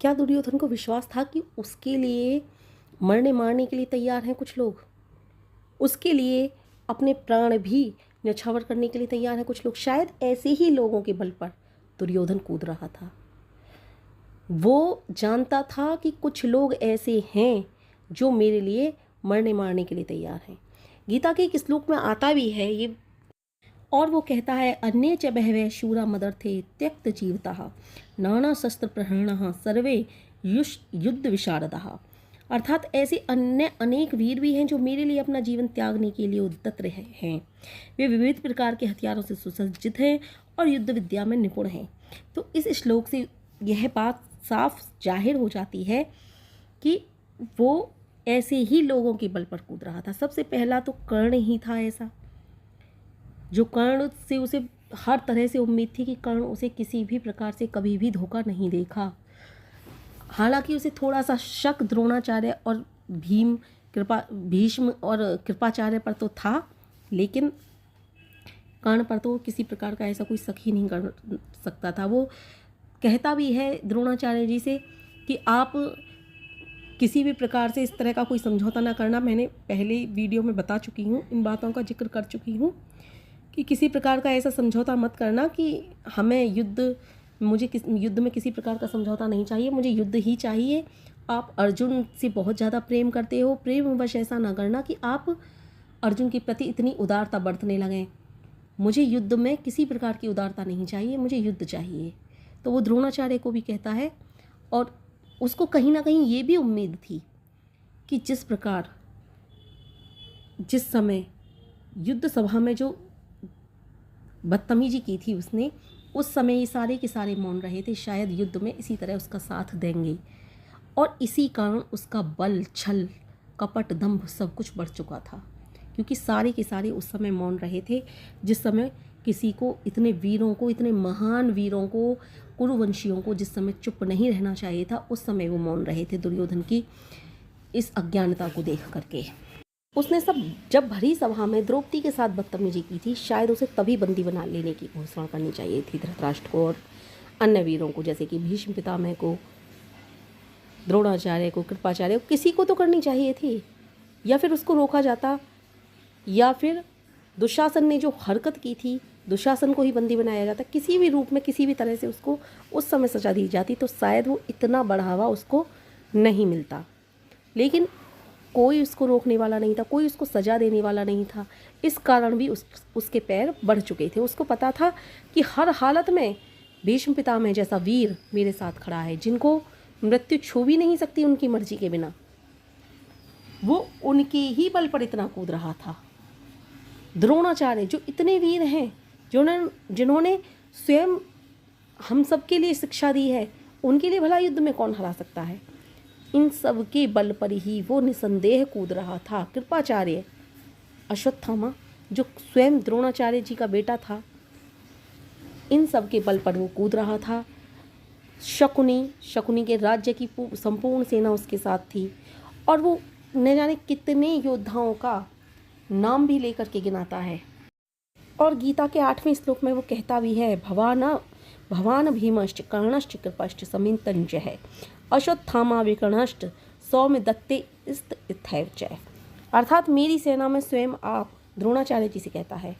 क्या दुर्योधन को विश्वास था कि उसके लिए मरने मारने के लिए तैयार हैं कुछ लोग, उसके लिए अपने प्राण भी न्यौछावर करने के लिए तैयार हैं कुछ लोग? शायद ऐसे ही लोगों के बल पर दुर्योधन कूद रहा था। वो जानता था कि कुछ लोग ऐसे हैं जो मेरे लिए मरने मारने के लिए तैयार हैं। गीता के एक श्लोक में आता भी है ये, और वो कहता है, अन्ये च बहवः शूरा मदर्थे त्यक्त जीवतः नाना शस्त्र प्रहरणः सर्वे युद्ध विशारदः। अर्थात ऐसे अन्य अनेक वीर भी हैं जो मेरे लिए अपना जीवन त्यागने के लिए उद्यत रहे हैं। वे विविध प्रकार के हथियारों से सुसज्जित हैं और युद्ध विद्या में निपुण हैं। तो इस श्लोक से यह बात साफ जाहिर हो जाती है कि वो ऐसे ही लोगों के बल पर कूद रहा था। सबसे पहला तो कर्ण ही था ऐसा, जो कर्ण से उसे हर तरह से उम्मीद थी कि कर्ण उसे किसी भी प्रकार से कभी भी धोखा नहीं देगा। हालांकि उसे थोड़ा सा शक द्रोणाचार्य और भीष्म और कृपाचार्य पर तो था, लेकिन कर्ण पर तो किसी प्रकार का ऐसा कोई शक ही नहीं कर सकता था। वो कहता भी है द्रोणाचार्य जी से कि आप किसी भी प्रकार से इस तरह का कोई समझौता ना करना। मैंने पहले वीडियो में बता चुकी हूँ, इन बातों का जिक्र कर चुकी हूँ कि किसी प्रकार का ऐसा समझौता मत करना कि हमें मुझे युद्ध में किसी प्रकार का समझौता नहीं चाहिए, मुझे युद्ध ही चाहिए। आप अर्जुन से बहुत ज़्यादा प्रेम करते हो, प्रेमवश ऐसा ना करना कि आप अर्जुन के प्रति इतनी उदारता बरतने लगें। मुझे युद्ध में किसी प्रकार की उदारता नहीं चाहिए, मुझे युद्ध चाहिए। तो वो द्रोणाचार्य को भी कहता है, और उसको कहीं ना कहीं ये भी उम्मीद थी कि जिस समय युद्ध सभा में जो बदतमीजी की थी उसने, उस समय ये सारे के सारे मौन रहे थे। शायद युद्ध में इसी तरह उसका साथ देंगे, और इसी कारण उसका बल, छल, कपट, दंभ सब कुछ बढ़ चुका था, क्योंकि सारे के सारे उस समय मौन रहे थे। जिस समय किसी को, इतने वीरों को, इतने महान वीरों को, कुरुवंशियों को जिस समय चुप नहीं रहना चाहिए था, उस समय वो मौन रहे थे दुर्योधन की इस अज्ञानता को देख करके। उसने जब भरी सभा में द्रौपदी के साथ बदतमीजी की थी, शायद उसे तभी बंदी बना लेने की घोषणा करनी चाहिए थी धृतराष्ट्र को और अन्य वीरों को, जैसे कि भीष्म पितामह को, द्रोणाचार्य को, कृपाचार्य को, किसी को तो करनी चाहिए थी। या फिर उसको रोका जाता, या फिर दुशासन ने जो हरकत की थी, दुशासन को ही बंदी बनाया जाता, किसी भी रूप में, किसी भी तरह से उसको उस समय सजा दी जाती, तो शायद वो इतना बढ़ावा उसको नहीं मिलता। लेकिन कोई उसको रोकने वाला नहीं था, कोई उसको सजा देने वाला नहीं था। इस कारण भी उसके पैर बढ़ चुके थे। उसको पता था कि हर हालत में भीष्म पितामह जैसा वीर मेरे साथ खड़ा है, जिनको मृत्यु छू भी नहीं सकती उनकी मर्जी के बिना। वो उनके ही बल पर इतना कूद रहा था। द्रोणाचार्य जो इतने वीर हैं, जिन्होंने स्वयं हम सब के लिए शिक्षा दी है, उनके लिए भला युद्ध में कौन हरा सकता है? इन सब के बल पर ही वो निसंदेह कूद रहा था। कृपाचार्य, अश्वत्थामा जो स्वयं द्रोणाचार्य जी का बेटा था, इन सब के बल पर वो कूद रहा था। शकुनी के राज्य की संपूर्ण सेना उसके साथ थी, और वो न जाने कितने योद्धाओं का नाम भी लेकर के गिनाता है। और गीता के 8वें श्लोक में वो कहता भी है, भवान भीमश्च कर्णश्च कृपश्च समितंच है अश्वत्थामा विकर्णश्च सौम्य दत्ते इत्यैव च। अर्थात मेरी सेना में स्वयं आप, द्रोणाचार्य जी से कहता है,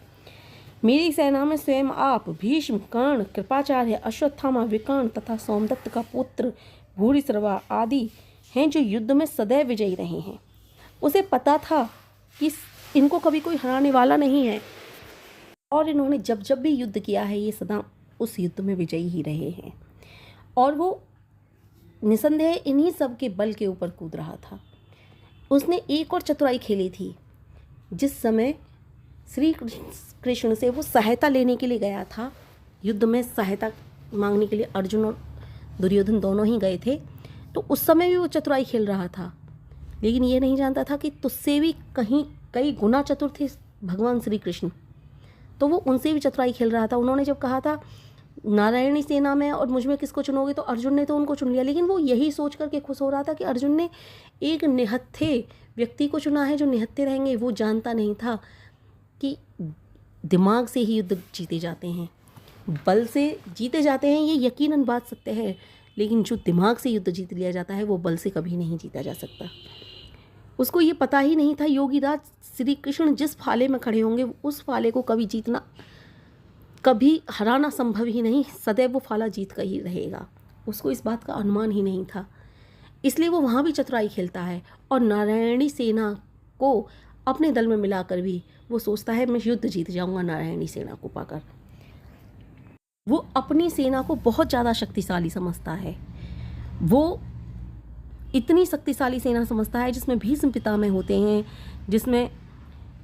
मेरी सेना में स्वयं आप, भीष्म, कर्ण, कृपाचार्य, अश्वत्थामा, विकर्ण तथा सोमदत्त का पुत्र भूरिश्रवा आदि हैं जो युद्ध में सदैव विजयी रहे हैं। उसे पता था कि इनको कभी कोई हराने वाला नहीं है, और इन्होंने जब जब भी युद्ध किया है, ये सदा उस युद्ध में विजयी ही रहे हैं। और वो निसंदेह इन्हीं सब के बल के ऊपर कूद रहा था। उसने एक और चतुराई खेली थी। जिस समय श्री कृष्ण से वो सहायता लेने के लिए गया था, युद्ध में सहायता मांगने के लिए अर्जुन और दुर्योधन दोनों ही गए थे, तो उस समय भी वो चतुराई खेल रहा था। लेकिन ये नहीं जानता था कि तुझसे भी कई गुना चतुर थे भगवान श्री कृष्ण, तो वो उनसे भी चतुराई खेल रहा था। उन्होंने जब कहा था नारायणी सेना में और मुझ में किसको चुनोगे, तो अर्जुन ने तो उनको चुन लिया, लेकिन वो यही सोच करके खुश हो रहा था कि अर्जुन ने एक निहत्थे व्यक्ति को चुना है जो निहत्थे रहेंगे। वो जानता नहीं था कि दिमाग से ही युद्ध जीते जाते हैं, बल से जीते जाते हैं, ये यकीनन बात सत्य है। लेकिन जो दिमाग से युद्ध जीत लिया जाता है वो बल से कभी नहीं जीता जा सकता। उसको ये पता ही नहीं था योगीराज श्री कृष्ण जिस फाले में खड़े होंगे उस फाले को कभी जीतना, कभी हराना संभव ही नहीं, सदैव वो फाला जीत कर ही रहेगा। उसको इस बात का अनुमान ही नहीं था, इसलिए वो वहाँ भी चतुराई खेलता है और नारायणी सेना को अपने दल में मिलाकर भी वो सोचता है मैं युद्ध जीत जाऊंगा नारायणी सेना को पाकर। वो अपनी सेना को बहुत ज़्यादा शक्तिशाली समझता है। वो इतनी शक्तिशाली सेना समझता है जिसमें भीष्म पितामह होते हैं, जिसमें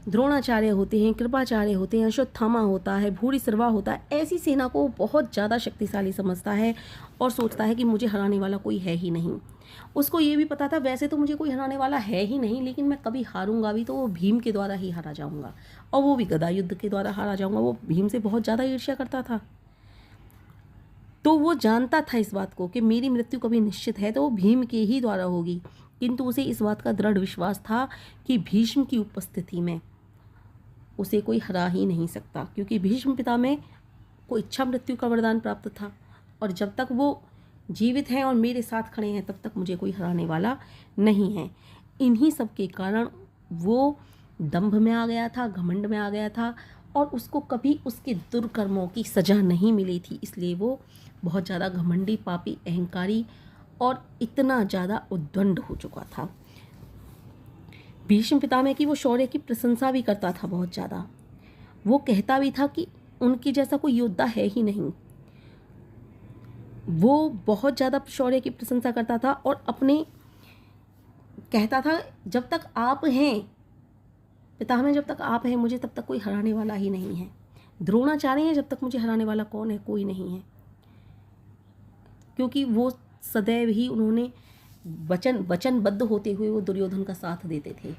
द्रोणाचार्य होते हैं, कृपाचार्य होते हैं, अश्वत्थामा होता है, भूरिश्रवा होता है। ऐसी सेना को बहुत ज़्यादा शक्तिशाली समझता है और सोचता है कि मुझे हराने वाला कोई है ही नहीं। उसको ये भी पता था वैसे तो मुझे कोई हराने वाला है ही नहीं, लेकिन मैं कभी हारूंगा भी तो वो भीम के द्वारा ही हारा जाऊंगा, और वो भी गदा युद्ध के द्वारा हारा जाऊंगा। वो भीम से बहुत ज़्यादा ईर्ष्या करता था, तो वो जानता था इस बात को कि मेरी मृत्यु कभी निश्चित है तो वो भीम के ही द्वारा होगी। किंतु उसे इस बात का दृढ़ विश्वास था कि भीष्म की उपस्थिति में उसे कोई हरा ही नहीं सकता, क्योंकि भीष्म पितामह को इच्छा मृत्यु का वरदान प्राप्त था, और जब तक वो जीवित हैं और मेरे साथ खड़े हैं तब तक मुझे कोई हराने वाला नहीं है। इन्हीं सब के कारण वो दंभ में आ गया था, घमंड में आ गया था, और उसको कभी उसके दुर्कर्मों की सजा नहीं मिली थी, इसलिए वो बहुत ज़्यादा घमंडी, पापी, अहंकारी और इतना ज़्यादा उद्दंड हो चुका था। भीष्म पितामह की वो शौर्य की प्रशंसा भी करता था बहुत ज़्यादा। वो कहता भी था कि उनकी जैसा कोई योद्धा है ही नहीं। वो बहुत ज़्यादा शौर्य की प्रशंसा करता था और अपने कहता था जब तक आप हैं पितामह, जब तक आप हैं मुझे तब तक कोई हराने वाला ही नहीं है। द्रोणाचार्य हैं, जब तक मुझे हराने वाला कौन है, कोई नहीं है। क्योंकि वो सदैव ही उन्होंने वचनबद्ध होते हुए वो दुर्योधन का साथ देते थे,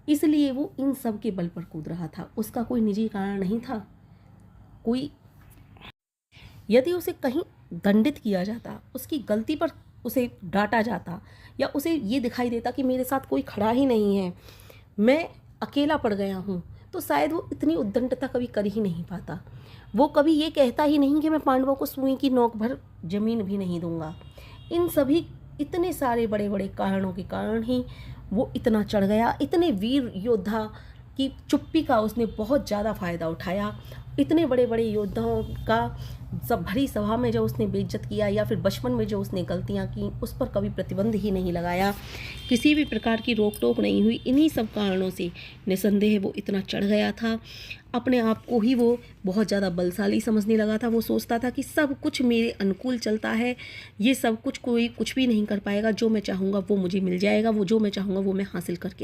इसलिए वो इन सब के बल पर कूद रहा था। उसका कोई निजी कारण नहीं था। कोई यदि उसे कहीं दंडित किया जाता, उसकी गलती पर उसे डांटा जाता, या उसे ये दिखाई देता कि मेरे साथ कोई खड़ा ही नहीं है, मैं अकेला पड़ गया हूँ, तो शायद वो इतनी उद्दंडता कभी कर ही नहीं पाता। वो कभी ये कहता ही नहीं कि मैं पांडवों को सुई की नोक भर जमीन भी नहीं दूंगा। इन सभी इतने सारे बड़े बड़े कारणों के कारण ही वो इतना चढ़ गया। इतने वीर योद्धा की चुप्पी का उसने बहुत ज़्यादा फ़ायदा उठाया। इतने बड़े बड़े योद्धाओं का सब भरी सभा में जो उसने बेइज्जत किया, या फिर बचपन में जो उसने गलतियां की उस पर कभी प्रतिबंध ही नहीं लगाया, किसी भी प्रकार की रोक टोक नहीं हुई। इन्हीं सब कारणों से निसंदेह वो इतना चढ़ गया था। अपने आप को ही वो बहुत ज़्यादा बलशाली समझने लगा था। वो सोचता था कि सब कुछ मेरे अनुकूल चलता है, ये सब कुछ कोई कुछ भी नहीं कर पाएगा, जो मैं चाहूँगा वो मुझे मिल जाएगा, वो जो मैं चाहूँगा वो मैं हासिल करके रहूँगा।